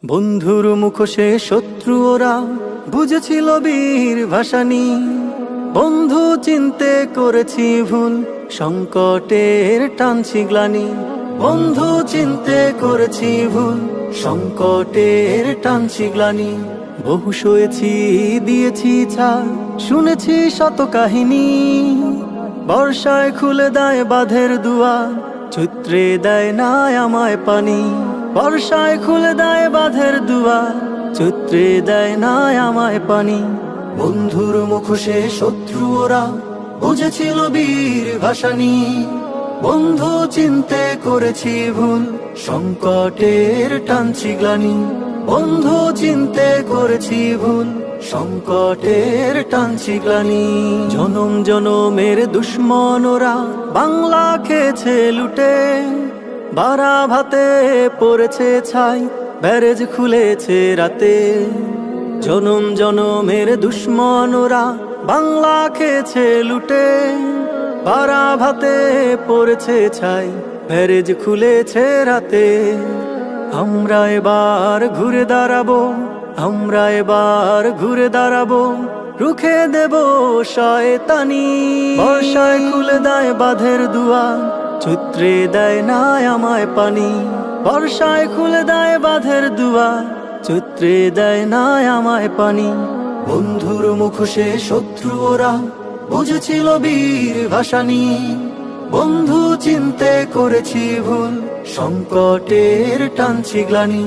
বন্ধুর মুখোশে শত্রু ওরা বুঝেছিল বীর ভাসানী। বন্ধু চিনতে করেছি ভুল, সংকটের টানছি গ্লানি। বন্ধু চিনতে করেছি ভুল, সংকটের টানছি গ্লানি। বহু সয়েছি দিয়েছি ছাড়, শুনেছি শত কাহিনী। বর্ষায় খুলে দেয় বাঁধের দুয়ার, চৈত্রে দেয় না আমায় পানি। বর্ষায় খুলে দেয় বাঁধের দুয়ার, চৈত্রে দেয় না আমায় পানি। বন্ধুর মুখোশে শত্রু ওরা বুঝেছিল বীর ভাসানী। বন্ধু চিনতে করেছি ভুল, সংকটের টানছি গ্লানি। বন্ধু চিনতে করেছি ভুল, সংকটের টানছি গ্লানি। জনম জনমের দুশ্মন ওরা বাংলা খেয়েছে লুটে। বারা ভাতে পড়েছে ছাই, ব্যারেজ খুলেছে রাতে। জনম জনমের দুশ্মন ওরা বাংলা খেয়েছে লুটে। বারা ভাতে পড়েছে ছাই, ব্যারেজ খুলেছে রাতে। আমরা এবার ঘুরে দাঁড়াবো, আমরা এবার ঘুরে দাঁড়াবো, রুখে দেব শয়তানি। বর্ষায় খুলে দেয় বাঁধের দুয়ার, চৈত্রে দেয় না আমায় পানি। বর্ষায় খুলে দেয় বাঁধের দুয়ার, চৈত্রে দেয় না আমায় পানি। বন্ধুর মুখোশে শত্রু ওরা বুঝেছিল বীর ভাসানী। বন্ধু চিনতে করেছি ভুল, সংকটের টানছি গ্লানি।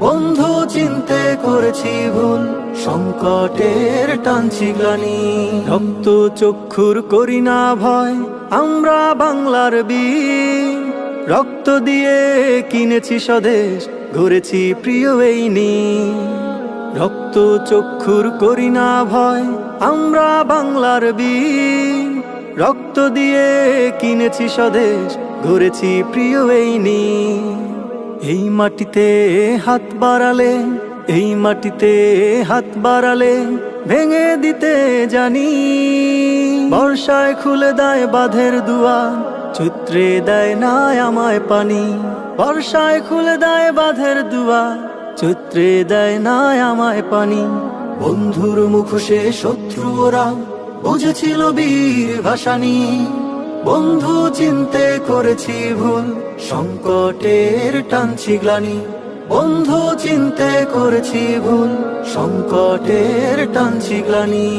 বন্ধু চিনতে করেছি ভুল, সংকটের টানছি গ্লানি। রক্ত চক্ষুর করি না ভয়, আমরা বাংলার বীর। রক্ত দিয়ে কিনেছি স্বদেশ, গড়েছি প্রিয় এই নীর। রক্ত চক্ষুর করি না ভয়, আমরা বাংলার বীর। রক্ত দিয়ে কিনেছি স্বদেশ, গড়েছি প্রিয় এই নীর। এই মাটিতে হাত বাড়ালে, এই মাটিতে হাত বাড়ালে ভেঙে দিতে জানি। বর্ষায় খুলে দেয় বাঁধের দুয়ার, চৈত্রে দেয় না আমায় পানি। বর্ষায় খুলে দেয় বাঁধের দুয়ার, চৈত্রে দেয় না আমায় পানি। বন্ধুর মুখোশে শত্রু ওরা বুঝেছিল বীর ভাসানী। বন্ধু চিনতে করেছি ভুল, সংকটের টানছি গ্লানি। বন্ধু চিনতে করেছি ভুল, সংকটের টানছি গ্লানি।